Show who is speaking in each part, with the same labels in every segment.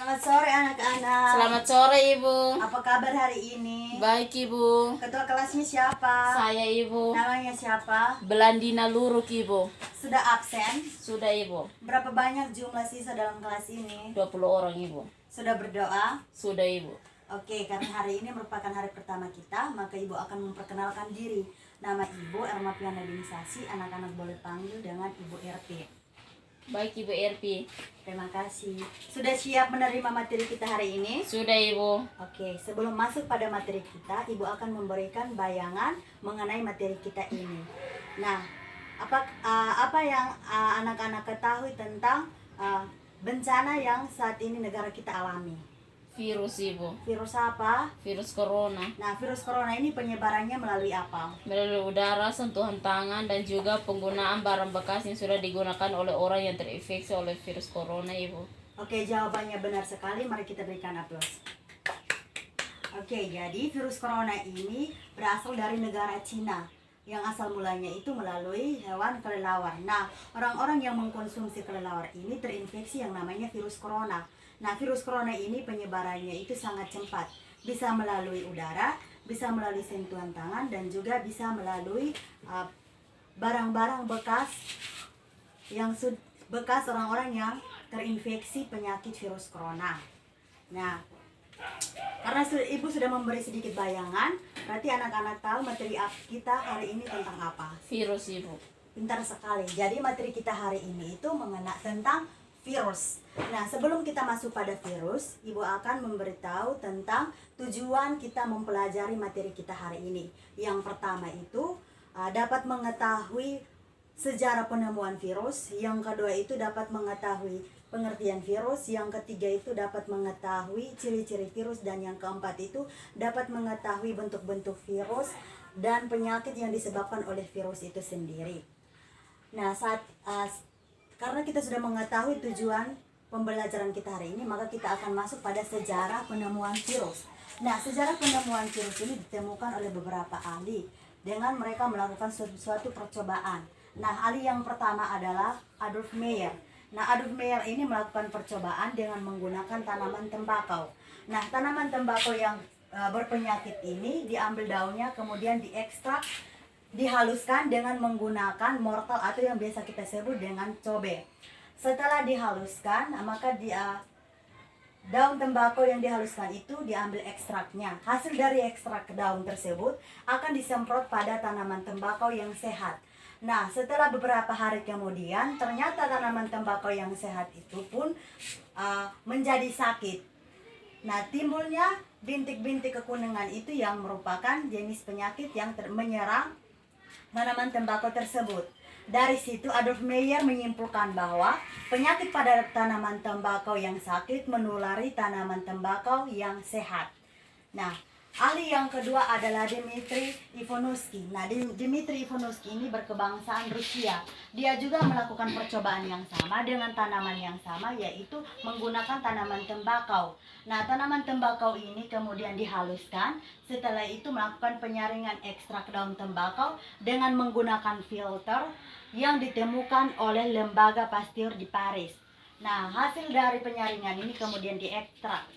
Speaker 1: Selamat sore anak-anak.
Speaker 2: Selamat sore Ibu.
Speaker 1: Apa kabar hari ini?
Speaker 2: Baik Ibu.
Speaker 1: Ketua kelasnya siapa?
Speaker 2: Saya Ibu.
Speaker 1: Namanya siapa?
Speaker 2: Belandina Luruk Ibu.
Speaker 1: Sudah absen?
Speaker 2: Sudah Ibu.
Speaker 1: Berapa banyak jumlah siswa dalam kelas ini?
Speaker 2: 20 orang Ibu.
Speaker 1: Sudah berdoa?
Speaker 2: Sudah Ibu.
Speaker 1: Oke, karena hari ini merupakan hari pertama kita, maka Ibu akan memperkenalkan diri. Nama Ibu Erma Piana Dinisasi, anak-anak boleh panggil dengan Ibu RP.
Speaker 2: Baik Ibu RP.
Speaker 1: Terima kasih. Sudah siap menerima materi kita hari ini?
Speaker 2: Sudah Ibu.
Speaker 1: Oke, sebelum masuk pada materi kita, Ibu akan memberikan bayangan mengenai materi kita ini. Nah, apa yang anak-anak ketahui tentang bencana yang saat ini negara kita alami?
Speaker 2: Virus Ibu.
Speaker 1: Virus apa?
Speaker 2: Virus Corona.
Speaker 1: Nah, virus corona ini penyebarannya melalui apa?
Speaker 2: Melalui udara, sentuhan tangan, dan juga penggunaan barang bekas yang sudah digunakan oleh orang yang terinfeksi oleh virus Corona Ibu.
Speaker 1: Oke, jawabannya benar sekali. Mari kita berikan aplaus. Oke, jadi virus corona ini berasal dari negara Cina, yang asal mulanya itu melalui hewan kelelawar. Nah, orang-orang yang mengkonsumsi kelelawar ini terinfeksi yang namanya virus corona. Nah, virus corona ini penyebarannya itu sangat cepat. Bisa melalui udara, bisa melalui sentuhan tangan, dan juga bisa melalui barang-barang bekas yang bekas orang-orang yang terinfeksi penyakit virus corona. Nah, karena Ibu sudah memberi sedikit bayangan, berarti anak-anak tahu materi kita hari ini tentang apa?
Speaker 2: Virus Ibu.
Speaker 1: Pintar sekali. Jadi materi kita hari ini itu mengenai tentang virus. Nah, sebelum kita masuk pada virus, Ibu akan memberitahu tentang tujuan kita mempelajari materi kita hari ini. Yang pertama itu dapat mengetahui sejarah penemuan virus. Yang kedua itu dapat mengetahui pengertian virus. Yang ketiga itu dapat mengetahui ciri-ciri virus. Dan yang keempat itu dapat mengetahui bentuk-bentuk virus dan penyakit yang disebabkan oleh virus itu sendiri. Nah, karena kita sudah mengetahui tujuan pembelajaran kita hari ini, maka kita akan masuk pada sejarah penemuan virus. Nah, sejarah penemuan virus ini ditemukan oleh beberapa ahli dengan mereka melakukan suatu percobaan. Nah, ahli yang pertama adalah Adolf Meyer. Nah, Adolf Meyer ini melakukan percobaan dengan menggunakan tanaman tembakau. Nah, tanaman tembakau yang berpenyakit ini diambil daunnya, kemudian diekstrak, dihaluskan dengan menggunakan mortal atau yang biasa kita sebut dengan cobek. Setelah dihaluskan, maka daun tembakau yang dihaluskan itu diambil ekstraknya. Hasil dari ekstrak daun tersebut akan disemprot pada tanaman tembakau yang sehat. Nah, setelah beberapa hari kemudian, ternyata tanaman tembakau yang sehat itu pun menjadi sakit. Nah, timbulnya bintik-bintik kekuningan itu yang merupakan jenis penyakit yang menyerang tanaman tembakau tersebut. Dari situ Adolf Meyer menyimpulkan bahwa penyakit pada tanaman tembakau yang sakit menulari tanaman tembakau yang sehat. Nah, ahli yang kedua adalah Dmitri Ivanovsky. Nah, Dmitri Ivanovsky ini berkebangsaan Rusia. Dia juga melakukan percobaan yang sama dengan tanaman yang sama, yaitu menggunakan tanaman tembakau. Nah, tanaman tembakau ini kemudian dihaluskan. Setelah itu melakukan penyaringan ekstrak daun tembakau dengan menggunakan filter yang ditemukan oleh lembaga Pasteur di Paris. Nah, hasil dari penyaringan ini kemudian diekstrak.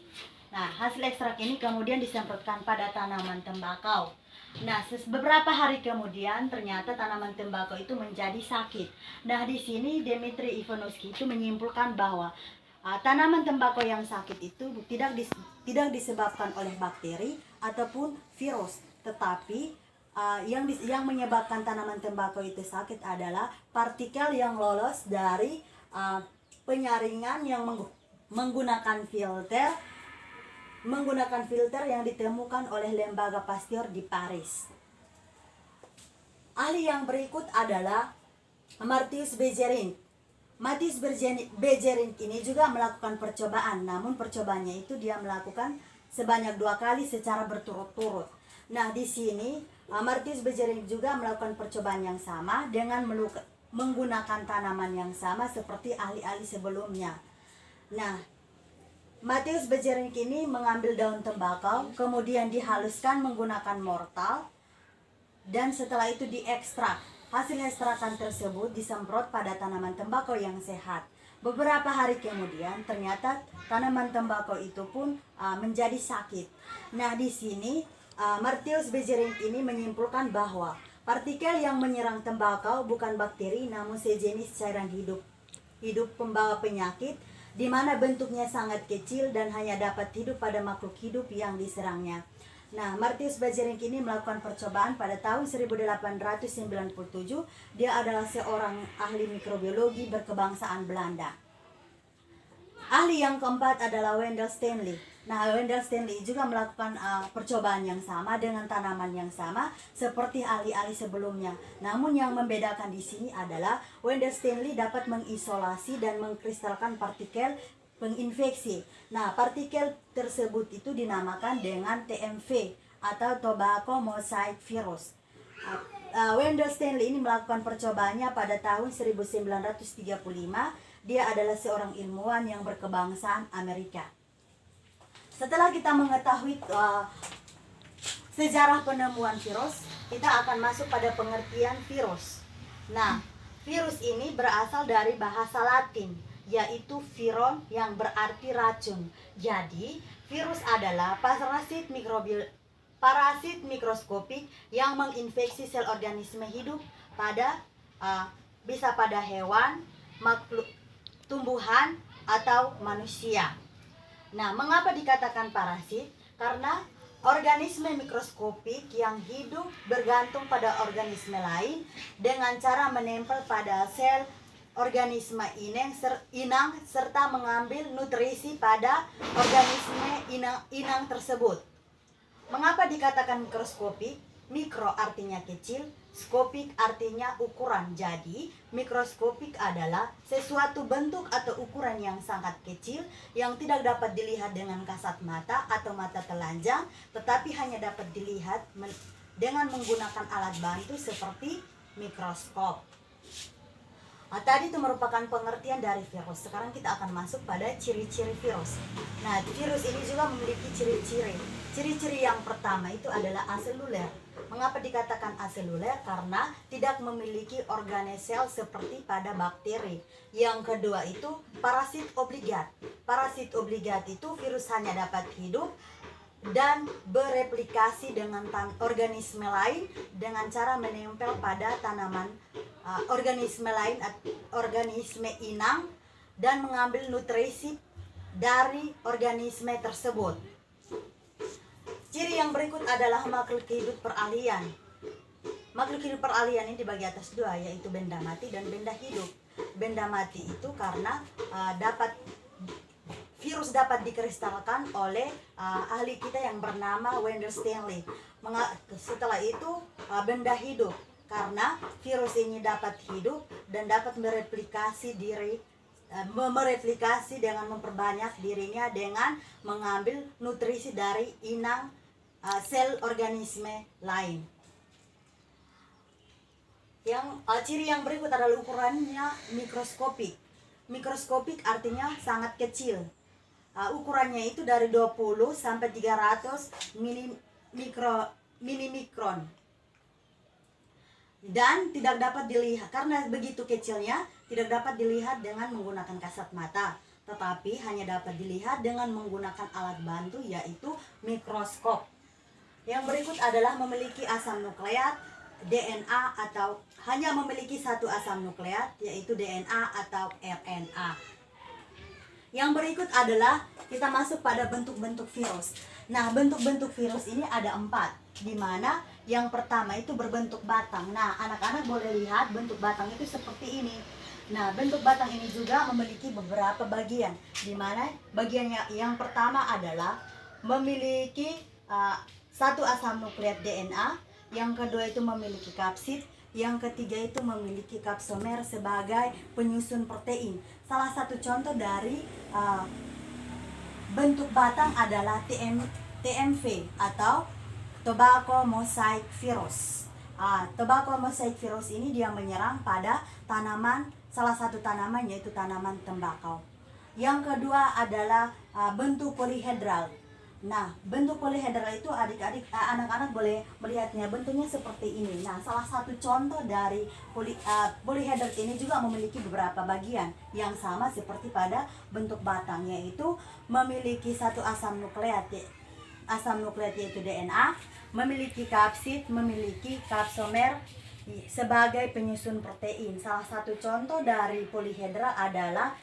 Speaker 1: Nah, hasil ekstrak ini kemudian disemprotkan pada tanaman tembakau. Nah, beberapa hari kemudian ternyata tanaman tembakau itu menjadi sakit. Nah, di sini Dmitri Ivanovsky itu menyimpulkan bahwa tanaman tembakau yang sakit itu tidak disebabkan oleh bakteri ataupun virus, tetapi yang menyebabkan tanaman tembakau itu sakit adalah partikel yang lolos dari penyaringan yang menggunakan filter yang ditemukan oleh lembaga Pasteur di Paris. Ahli yang berikut adalah Matthias Beijerinck. Matthias Beijerinck ini juga melakukan percobaan, namun percobaannya itu dia melakukan sebanyak 2 kali secara berturut-turut. Nah, di sini Matthias Beijerinck juga melakukan percobaan yang sama dengan menggunakan tanaman yang sama seperti ahli-ahli sebelumnya. Nah, Matthias Beijerinck ini mengambil daun tembakau, kemudian dihaluskan menggunakan mortal, dan setelah itu diekstrak. Hasil ekstrakan tersebut disemprot pada tanaman tembakau yang sehat. Beberapa hari kemudian ternyata tanaman tembakau itu pun menjadi sakit. Nah, di sini Martius Beijerinck ini menyimpulkan bahwa partikel yang menyerang tembakau bukan bakteri namun sejenis cairan hidup pembawa penyakit, di mana bentuknya sangat kecil dan hanya dapat hidup pada makhluk hidup yang diserangnya. Nah, Martius Beijerinck ini melakukan percobaan pada tahun 1897. Dia adalah seorang ahli mikrobiologi berkebangsaan Belanda. Ahli yang keempat adalah Wendell Stanley. Nah, Wendell Stanley juga melakukan percobaan yang sama dengan tanaman yang sama seperti ahli-ahli sebelumnya. Namun yang membedakan di sini adalah Wendell Stanley dapat mengisolasi dan mengkristalkan partikel penginfeksi. Nah, partikel tersebut itu dinamakan dengan TMV atau Tobacco Mosaic Virus. Wendell Stanley ini melakukan percobaannya pada tahun 1935. Dia adalah seorang ilmuwan yang berkebangsaan Amerika. Setelah kita mengetahui sejarah penemuan virus, kita akan masuk pada pengertian virus. Nah, virus ini berasal dari bahasa Latin, yaitu viron yang berarti racun. Jadi, virus adalah parasit mikroskopik yang menginfeksi sel organisme hidup bisa pada hewan, makhluk tumbuhan atau manusia. Nah, mengapa dikatakan parasit? Karena organisme mikroskopik yang hidup bergantung pada organisme lain dengan cara menempel pada sel organisme inang serta mengambil nutrisi pada organisme inang tersebut. Mengapa dikatakan mikroskopik? Mikro artinya kecil, skopik artinya ukuran. Jadi, mikroskopik adalah sesuatu bentuk atau ukuran yang sangat kecil yang tidak dapat dilihat dengan kasat mata atau mata telanjang, tetapi hanya dapat dilihat dengan menggunakan alat bantu seperti mikroskop. Tadi itu merupakan pengertian dari virus. Sekarang kita akan masuk pada ciri-ciri virus. Nah, virus ini juga memiliki ciri-ciri. Ciri-ciri yang pertama itu adalah aseluler. Mengapa dikatakan aseluler? Karena tidak memiliki organesel seperti pada bakteri. Yang kedua itu parasit obligat. Parasit obligat itu virus hanya dapat hidup dan bereplikasi dengan organisme lain dengan cara menempel pada tanaman organisme lain, organisme inang, dan mengambil nutrisi dari organisme tersebut. Ciri yang berikut adalah makhluk hidup peralihan. Makhluk hidup peralihan ini dibagi atas dua, yaitu benda mati dan benda hidup. Benda mati itu karena virus dapat dikristalkan oleh ahli kita yang bernama Wendell Stanley. Setelah itu benda hidup karena virus ini dapat hidup dan dapat mereplikasi dengan memperbanyak dirinya dengan mengambil nutrisi dari inang sel organisme lain. Ciri yang berikut adalah ukurannya mikroskopik. Mikroskopik artinya sangat kecil. Ukurannya itu dari 20 sampai 300 milimikron. Dan tidak dapat dilihat, karena begitu kecilnya tidak dapat dilihat dengan menggunakan kasat mata, tetapi hanya dapat dilihat dengan menggunakan alat bantu, yaitu mikroskop. Yang berikut adalah memiliki asam nukleat DNA atau hanya memiliki satu asam nukleat, yaitu DNA atau RNA. Yang berikut adalah kita masuk pada bentuk-bentuk virus. Nah, bentuk-bentuk virus ini ada 4, di mana yang pertama itu berbentuk batang. Nah, anak-anak boleh lihat bentuk batang itu seperti ini. Nah, bentuk batang ini juga memiliki beberapa bagian, di mana bagiannya yang pertama adalah memiliki satu asam nukleat DNA, yang kedua itu memiliki kapsid, yang ketiga itu memiliki kapsomer sebagai penyusun protein. Salah satu contoh dari bentuk batang adalah TMV atau Tobacco Mosaic Virus. Tobacco Mosaic Virus ini dia menyerang pada tanaman, salah satu tanaman yaitu tanaman tembakau. Yang kedua adalah bentuk polihedral. Nah, bentuk polihedra itu adik-adik, anak-anak boleh melihatnya bentuknya seperti ini. Nah, salah satu contoh dari polihedra ini juga memiliki beberapa bagian yang sama seperti pada bentuk batang, yaitu memiliki satu asam nukleat yaitu DNA, memiliki kapsid, memiliki kapsomer sebagai penyusun protein. Salah satu contoh dari polihedra adalah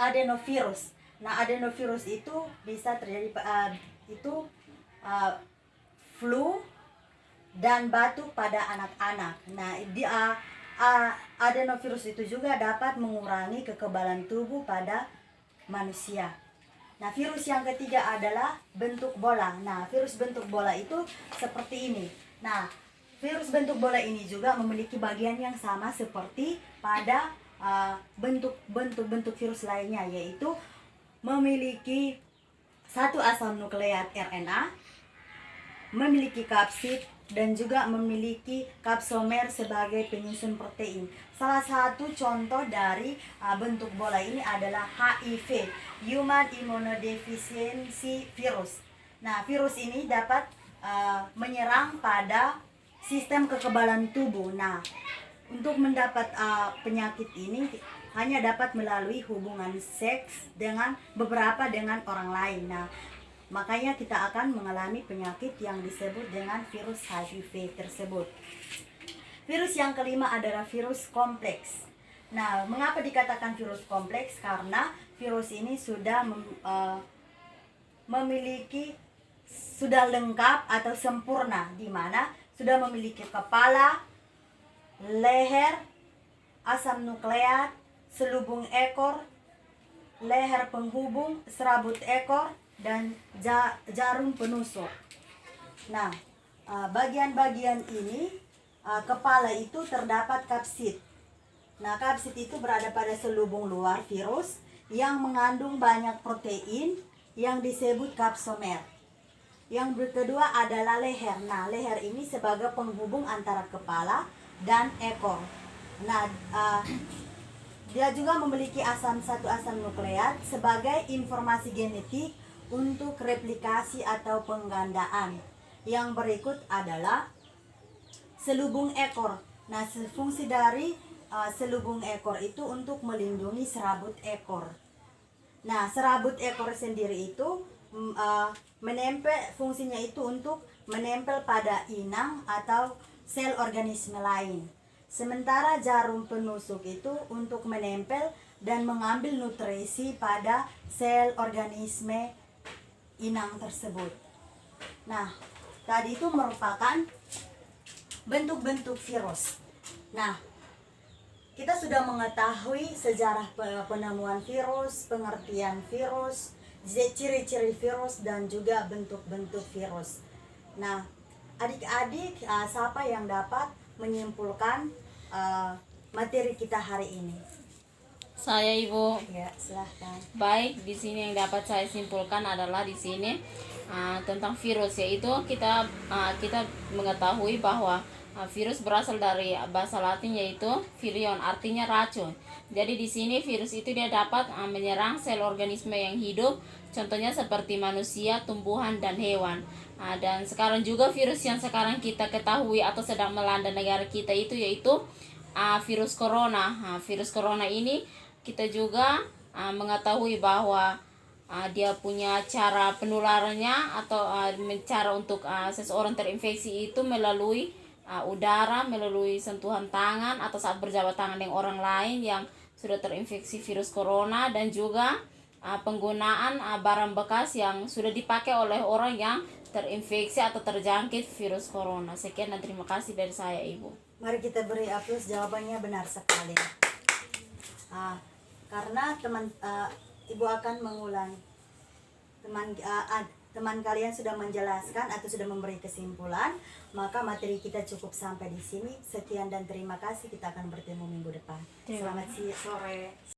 Speaker 1: adenovirus. Nah, adenovirus itu bisa terjadi flu dan batuk pada anak-anak. Nah, adenovirus itu juga dapat mengurangi kekebalan tubuh pada manusia. Nah, virus yang ketiga adalah bentuk bola. Nah, virus bentuk bola itu seperti ini. Nah, virus bentuk bola ini juga memiliki bagian yang sama seperti pada bentuk virus lainnya, yaitu memiliki satu asam nukleat RNA, memiliki kapsid, dan juga memiliki kapsomer sebagai penyusun protein. Salah satu contoh dari bentuk bola ini adalah HIV, Human Immunodeficiency Virus. Nah, virus ini dapat menyerang pada sistem kekebalan tubuh. Nah, untuk mendapat penyakit ini hanya dapat melalui hubungan seks dengan orang lain. Nah, makanya kita akan mengalami penyakit yang disebut dengan virus HIV tersebut. Virus yang kelima adalah virus kompleks. Nah, mengapa dikatakan virus kompleks? Karena virus ini sudah sudah lengkap atau sempurna, di mana sudah memiliki kepala, leher, asam nukleat, selubung ekor, leher penghubung, serabut ekor, dan jarum penusuk. Nah, bagian-bagian ini, kepala itu terdapat kapsid. Nah, kapsid itu berada pada selubung luar virus yang mengandung banyak protein yang disebut kapsomer. Yang kedua adalah leher. Nah, leher ini sebagai penghubung antara kepala dan ekor. Nah, dia juga memiliki satu asam nukleat sebagai informasi genetik untuk replikasi atau penggandaan. Yang berikut adalah selubung ekor. Nah, fungsi dari selubung ekor itu untuk melindungi serabut ekor. Nah, serabut ekor sendiri itu fungsinya itu untuk menempel pada inang atau sel organisme lain. Sementara jarum penusuk itu untuk menempel dan mengambil nutrisi pada sel organisme inang tersebut. Nah, tadi itu merupakan bentuk-bentuk virus. Nah, kita sudah mengetahui sejarah penemuan virus, pengertian virus, ciri-ciri virus, dan juga bentuk-bentuk virus. Nah, adik-adik, siapa yang dapat menyimpulkan materi kita hari ini?
Speaker 2: Saya, Ibu.
Speaker 1: Ya, silahkan.
Speaker 2: Baik, di sini yang dapat saya simpulkan adalah di sini tentang virus, yaitu kita mengetahui bahwa virus berasal dari bahasa Latin yaitu virion, artinya racun. Jadi di sini virus itu dia dapat menyerang sel organisme yang hidup, contohnya seperti manusia, tumbuhan, dan hewan. Dan sekarang juga virus yang sekarang kita ketahui atau sedang melanda negara kita itu yaitu virus corona. Virus corona ini kita juga mengetahui bahwa dia punya cara penularannya atau cara untuk seseorang terinfeksi itu melalui udara, melalui sentuhan tangan atau saat berjabat tangan dengan orang lain yang sudah terinfeksi virus corona, dan juga penggunaan barang bekas yang sudah dipakai oleh orang yang terinfeksi atau terjangkit virus corona. Sekian dan terima kasih dari saya, Ibu.
Speaker 1: Mari kita beri aplaus, jawabannya benar sekali. Karena Ibu akan mengulang. Teman kalian sudah menjelaskan atau sudah memberi kesimpulan, maka materi kita cukup sampai di sini. Sekian dan terima kasih. Kita akan bertemu minggu depan. Selamat sore.